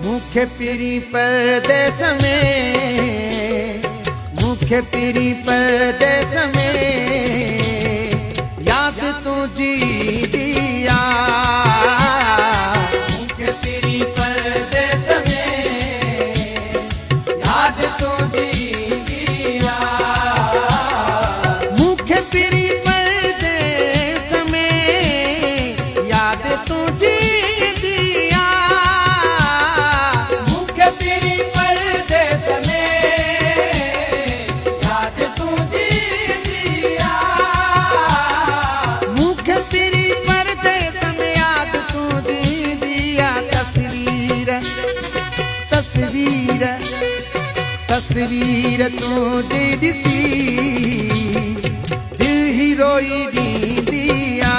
मुखे पीरी परदेस में, मुखे पीरी परदेस में याद तुझी दिया। मुखे पीरी परदेस में याद तुझी दिया। मुखे पीरी परदेस में याद तुझी तस्वीर तू दिसी दिल ही रोई दी दिया।